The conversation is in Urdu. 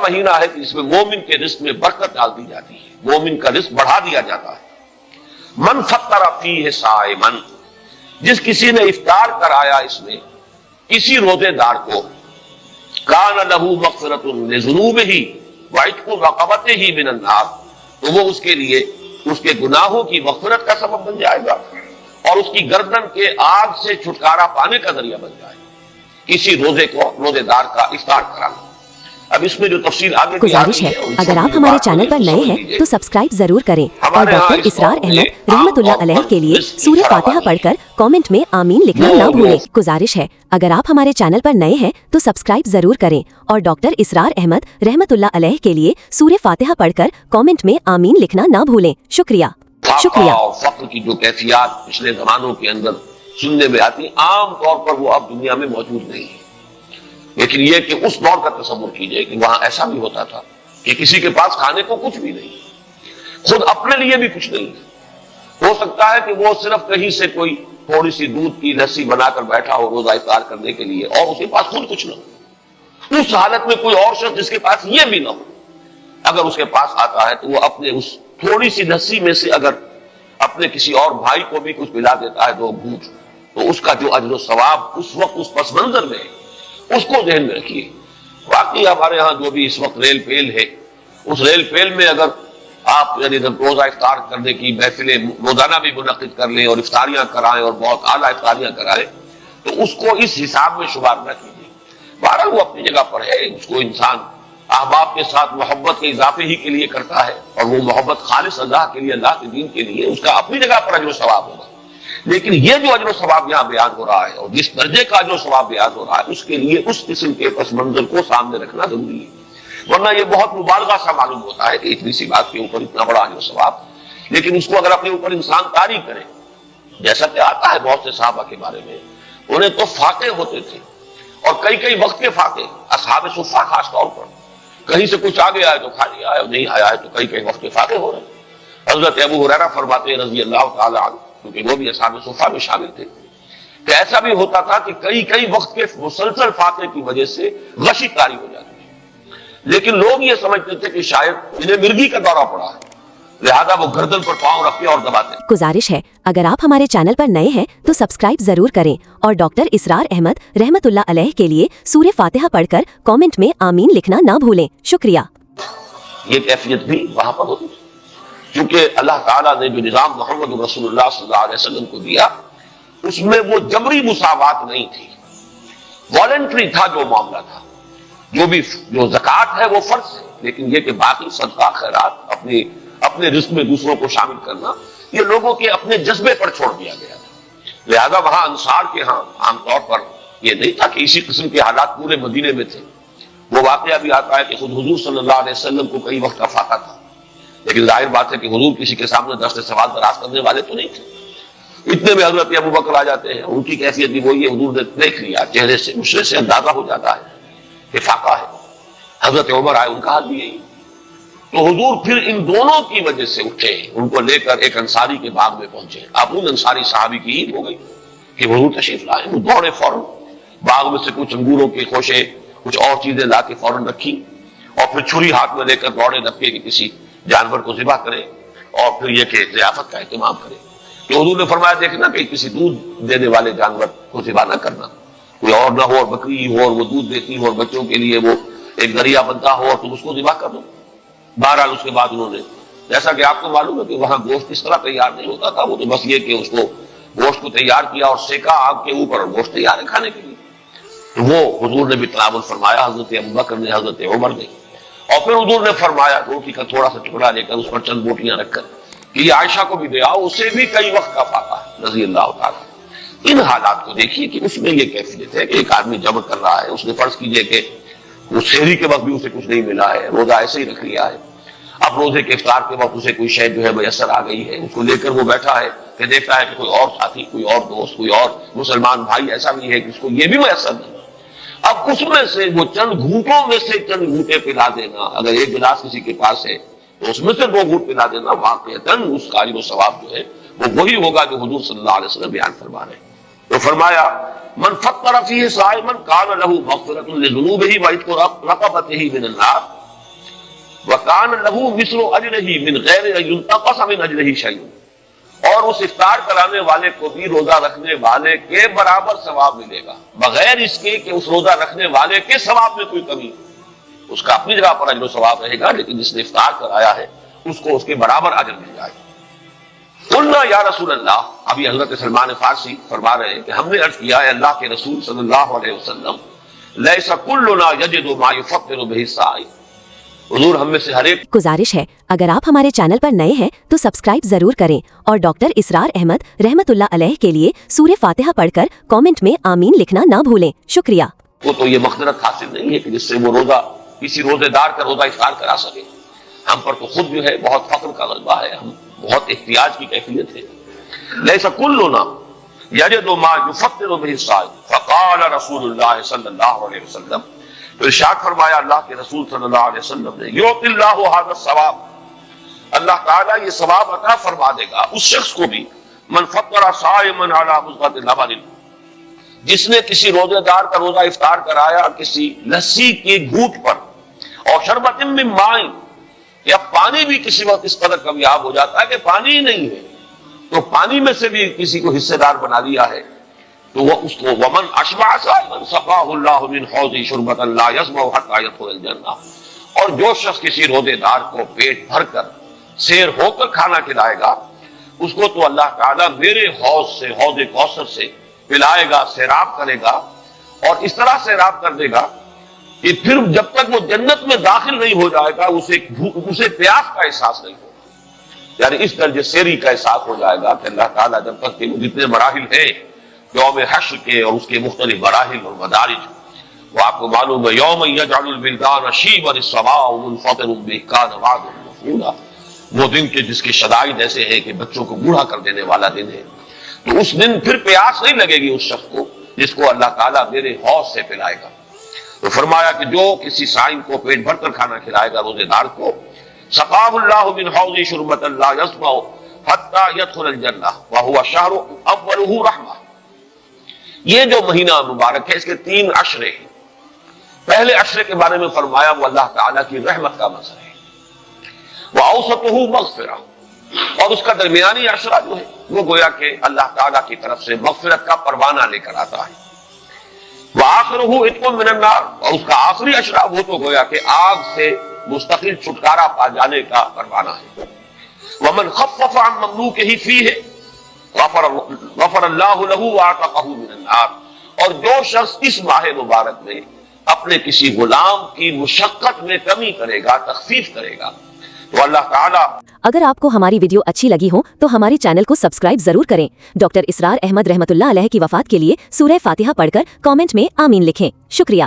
مہینہ ہے کہ اس میں مومن کے رزق میں برکت ڈال دی جاتی ہے، مومن کا رزق بڑھا دیا جاتا ہے۔ من فطر فیہ صائما، جس کسی نے افطار کرایا اس میں کسی روزے دار کو، کان لہ مغفرۃ لذنوبہ وعتق رقبتہ من النار، تو وہ اس کے لیے اس کے گناہوں کی مغفرت کا سبب بن جائے گا اور اس کی گردن کے آگ سے چھٹکارا پانے کا ذریعہ بن جائے گا کسی روزے کو، روزے دار کا افطار کرانا۔ اب اس میں جو تفصیل آگے گزارش ہے اگر آپ ہمارے چینل پر نئے ہیں تو سبسکرائب ضرور کریں اور ڈاکٹر اسرار احمد رحمت اللہ علیہ کے لیے سورہ فاتحہ پڑھ کر کامنٹ میں آمین لکھنا نہ بھولیں۔ گزارش ہے اگر آپ ہمارے چینل پر نئے ہیں تو سبسکرائب ضرور کریں اور ڈاکٹر اسرار احمد رحمت اللہ علیہ کے لیے سورہ فاتحہ پڑھ کر کامنٹ میں آمین لکھنا نہ بھولیں۔ شکریہ۔ شکریہ۔ فقر کی جو کیفیات پچھلے زمانوں کے اندر سننے میں آتی، عام طور پر وہ اب دنیا میں موجود نہیں ہے، لیکن یہ کہ اس دور کا تصور کیجئے کہ وہاں ایسا بھی ہوتا تھا کہ کسی کے پاس کھانے کو کچھ بھی نہیں، خود اپنے لیے بھی کچھ نہیں، ہو سکتا ہے کہ وہ صرف کہیں سے کوئی تھوڑی سی دودھ کی لسی بنا کر بیٹھا ہو روزہ افطار کرنے کے لیے اور اس کے پاس خود کچھ نہ ہو۔ اس حالت میں کوئی اور شخص جس کے پاس یہ بھی نہ ہو، اگر اس کے پاس آتا ہے تو وہ اپنے اس تھوڑی سی لسی میں سے اگر اپنے کسی اور بھائی کو بھی کچھ پلا دیتا ہے تو اس کا جو اجر و ثواب اس وقت اس پس منظر میں ہے، اس کو ذہن میں رکھیے۔ واقعی ہمارے ہاں جو بھی اس وقت ریل پیل ہے، اس ریل پیل میں اگر آپ یعنی روزہ افطار کرنے کی محفلیں روزانہ بھی منعقد کر لیں اور افطاریاں کرائیں اور بہت اعلیٰ افطاریاں کرائیں تو اس کو اس حساب میں شمار نہ کیجیے۔ بہرحال وہ اپنی جگہ پر ہے، اس کو انسان احباب کے ساتھ محبت کے اضافے ہی کے لیے کرتا ہے اور وہ محبت خالص اللہ کے لیے، اللہ کے دین کے لیے، اس کا اپنی جگہ پر اجر و ثواب ہوگا۔ لیکن یہ جو اجر و ثواب یہاں بیان ہو رہا ہے اور جس درجے کا اجر و ثواب بیان ہو رہا ہے اس کے لیے اس قسم کے پس منظر کو سامنے رکھنا ضروری ہے، ورنہ یہ بہت مبالغہ سا معلوم ہوتا ہے کہ اتنی سی بات کے اوپر اتنا بڑا اجر و ثواب، لیکن اس کو اگر اپنے اوپر انسان طاری کرے، جیسا کہ آتا ہے بہت سے صحابہ کے بارے میں، انہیں تو فاقے ہوتے تھے اور کئی وقت کے فاقے، اصحاب صفہ خاص طور پر، کہیں سے کچھ آگے آئے تو کھا لیا ہے اور نہیں آیا ہے تو کئی وقت کے فاقے ہو رہے ہیں۔ حضرت ابو ہریرہ فرماتے ہیں رضی اللہ تعالی عنہ، کیونکہ وہ بھی اصحاب صفہ میں شامل تھے، کہ ایسا بھی ہوتا تھا کہ کئی وقت کے مسلسل فاقے کی وجہ سے غشی طاری ہو جاتی تھی، لیکن لوگ یہ سمجھتے تھے کہ شاید انہیں مرگی کا دورہ پڑا ہے، لہذا وہ گردن پر پاؤں رکھ کے اور دباتے ہیں۔ گزارش ہے اگر آپ ہمارے چینل پر نئے ہیں تو سبسکرائب ضرور کریں اور ڈاکٹر اسرار احمد رحمت اللہ علیہ کے لیے سورہ فاتحہ پڑھ کر کامنٹ میں آمین لکھنا نہ بھولیں۔ شکریہ۔ یہ کیفیت بھی وہاں پر ہوتی تھی، کیونکہ اللہ تعالیٰ نے جو نظام محمد رسول اللہ صلی اللہ علیہ وسلم کو دیا اس میں وہ جبری مساوات نہیں تھی، والنٹری تھا جو معاملہ تھا، جو زکوٰۃ ہے وہ فرض ہے، لیکن یہ کہ باقی صدقہ خیرات اپنے رزق میں دوسروں کو شامل کرنا یہ لوگوں کے اپنے جذبے پر چھوڑ دیا گیا تھا، لہذا وہاں انصار کے ہاں عام طور پر یہ نہیں تھا کہ اسی قسم کے حالات پورے مدینے میں تھے۔ وہ واقعہ بھی آتا ہے کہ خود حضور صلی اللہ علیہ وسلم کو کئی وقت کا فاقہ تھا، لیکن ظاہر بات ہے کہ حضور کسی کے سامنے دست سوال دراز کرنے والے تو نہیں تھے۔ اتنے میں حضرت ابو بکر آ جاتے ہیں، ان کی کیفیت بھی وہی ہے، حضور نے دیکھ لیا، چہرے سے مشرے سے اندازہ ہو جاتا ہے کہ فاقہ ہے۔ حضرت عمر آئے، ان کا حال بھی یہی، تو حضور پھر ان دونوں کی وجہ سے اٹھے، ان کو لے کر ایک انصاری کے باغ میں پہنچے۔ اب ان انصاری صحابی کی عید ہو گئی کہ حضور تشریف لائے، وہ دوڑے فوراً باغ میں سے کچھ انگوروں کے خوشے کچھ اور چیزیں لا کے فوراً رکھی اور پھر چھری ہاتھ میں لے کر دوڑے دبکے کہ کسی جانور کو ذبح کرے اور پھر یہ کہ ضیافت کا اہتمام کرے۔ تو حضور نے فرمایا دیکھنا کہ کسی دودھ دینے والے جانور کو ذبح نہ کرنا، کوئی اور نہ ہو اور بکری ہو اور وہ دودھ دیتی ہو اور بچوں کے لیے وہ ایک ذریعہ بنتا ہو اور تم اس کو ذبح کر دو۔ بہرحال اس کے بعد انہوں نے، جیسا کہ آپ کو معلوم ہے کہ وہاں گوشت اس طرح تیار نہیں ہوتا تھا، وہ تو بس یہ کہ اس کو گوشت کو تیار کیا اور سیکا آگ کے اوپر اور گوشت تیار ہے کھانے کے لیے، تو وہ حضور نے بھی تناول فرمایا، حضرت ابوبکر نے، حضرت عمر نے، اور پھر حضور نے فرمایا روٹی کا تھوڑا سا ٹکڑا لے کر اس پر چند بوٹیاں رکھ کر کہ یہ عائشہ کو بھی دے آؤ، اسے بھی کئی وقت کا فاقہ ہے رضی اللہ تعالیٰ۔ ان حالات کو دیکھیے کہ اس میں یہ کیفیت ہے کہ ایک آدمی جمع کر رہا ہے، اس نے فرض کیجئے کہ وہ سحری کے وقت بھی اسے کچھ نہیں ملا ہے، روزہ ایسے ہی رکھ لیا ہے، اب روزے کے افطار کے وقت اسے کوئی شے جو ہے میسر آ گئی ہے، اس کو لے کر وہ بیٹھا ہے کہ دیکھتا ہے کہ کوئی اور ساتھی، کوئی اور دوست، کوئی اور مسلمان بھائی ایسا بھی ہے کہ اس کو یہ بھی میسر نہیں، اب اس میں سے وہ چند گھونٹوں میں سے چند گھونٹے پلا دینا، اگر ایک گلاس کسی کے پاس ہے تو اس میں سے 2 گھونٹ پلا دینا، واقعتاً اس کا اجر و ثواب جو ہے وہ وہی ہوگا جو حضور صلی اللہ علیہ وسلم بیان فرما رہے ہیں۔ تو فرمایا من فطر فیہ صائما کان لہ مغفرۃ لذنوبہ وعتق رقبتہ من النار، وَكَانَ لَهُ مِثْلُ أَجْرِهِ مِنْ غَيْرِ أَنْ يُنْتَقَصَ مِنْ أَجْرِهِ شَيْءٌ، اور اس افطار کرانے والے کو بھی روزہ رکھنے والے کے برابر ثواب ملے گا، بغیر اس کے کہ اس روزہ رکھنے والے کے ثواب میں کوئی کمی ہو۔ اس کا اپنی جگہ پر اجر و ثواب رہے گا، لیکن جس نے افطار کرایا ہے اس کو اس کے برابر اجر مل جائے گا۔ قلنا یا رسول اللہ، ابھی حضرت سلمان فارسی فرما رہے ہیں کہ ہم نے عرض کیا ہے اللہ کے رسول صلی اللہ علیہ وسلم، لیس کلنا یجد ما یفطر بہ الصائم، حضور ہم میں سے ہر ایک گزارش ہے اگر آپ ہمارے چینل پر نئے ہیں تو سبسکرائب ضرور کریں اور ڈاکٹر اسرار احمد رحمت اللہ علیہ کے لیے سورہ فاتحہ پڑھ کر کامنٹ میں آمین لکھنا نہ بھولیں۔ شکریہ۔ کو تو یہ مغفرت حاصل نہیں ہے کہ جس سے وہ روزہ کسی روزے دار کا روزہ افطار کرا سکے۔ ہم پر تو خود جو ہے بہت فخر کا غلبہ ہے، ہم بہت احتیاج کی کیفیت ہے۔ لیس کلنا یجد ما یفطر بہ الصائم، فقال رسول اللہ صلی اللہ علیہ وسلم، تو ارشاد فرمایا اللہ کے رسول صلی اللہ علیہ وسلم نے، یعطی اللہ ھذا الثواب، اللہ تعالیٰ یہ ثواب عطا فرما دے گا اس شخص کو بھی، من فطر صائما علی مضغۃ لبن، جس نے کسی روزے دار کا روزہ افطار کرایا کسی لسی کے گھونٹ پر، اور شربۃ من ماء، یا پانی بھی کسی وقت اس قدر کمیاب ہو جاتا ہے کہ پانی ہی نہیں ہے تو پانی میں سے بھی کسی کو حصے دار بنا دیا ہے، تو وہ اس کو ومن اشبع صائما سقاہ اللہ من حوض شربۃ لا یظمأ حتی یدخل الجنہ، اور جو شخص کسی روزے دار کو پیٹ بھر کر سیر ہو کر کھانا کھلائے گا اس کو تو اللہ تعالیٰ میرے حوض سے، حوض کوثر سے پلائے گا، سیراب کرے گا، اور اس طرح سیراب کر دے گا کہ پھر جب تک وہ جنت میں داخل نہیں ہو جائے گا اسے پیاس کا احساس نہیں ہوگا، یعنی اس درجے سیری کا احساس ہو جائے گا کہ اللہ تعالیٰ جب تک کہ وہ جتنے مراحل ہیں یوم حشر کے اور اس کے مختلف مراحل اور مدارج، وہ آپ کو معلوم ہے یوم یجعل الولدان شیبا السماء منفطر به کان وعده مفعولا، وہ دن کے جس کے شدائد ایسے ہیں کہ بچوں کو بوڑھا کر دینے والا دن ہے، تو اس دن پھر پیاس نہیں لگے گی اس شخص کو جس کو اللہ تعالیٰ میرے حوض سے پلائے گا۔ تو فرمایا کہ جو کسی صائم کو پیٹ بھر کر کھانا کھلائے گا روزے دار کو، سقاہ اللہ من حوض شربۃ لا یظمأ حتی یدخل الجنہ وہو شہر اولہ رحمہ۔ یہ جو مہینہ مبارک ہے اس کے 3 عشرے ہیں۔ پہلے عشرے کے بارے میں فرمایا وہ اللہ تعالیٰ کی رحمت کا مظہر ہے، وَأَوْسَطُهُ مَغْفِرَةٌ، اور اس کا درمیانی عشرہ جو ہے وہ گویا کہ اللہ تعالیٰ کی طرف سے مغفرت کا پروانہ لے کر آتا ہے، وَآخِرُهُ عِتْقٌ مِّنَ النَّارِ، اور اس کا آخری عشرہ وہ تو گویا کہ آگ سے مستقل چھٹکارا پا جانے کا پروانہ ہے۔ وَمَنْ خَفَّفَ عَن مَمْلُوكِهِ فِيهِ غفر اللہ لہ وَأَعْتَقَهُ مِنَ النَّارِ، اور جو شخص اس ماہ مبارک میں اپنے کسی غلام کی مشقت میں کمی کرے گا، تخفیف کرے گا، تو اللہ تعالیٰ۔ اگر آپ کو ہماری ویڈیو اچھی لگی ہو تو ہمارے چینل کو سبسکرائب ضرور کریں۔ ڈاکٹر اسرار احمد رحمت اللہ علیہ کی وفات کے لیے سورہ فاتحہ پڑھ کر کامنٹ میں آمین لکھیں۔ شکریہ۔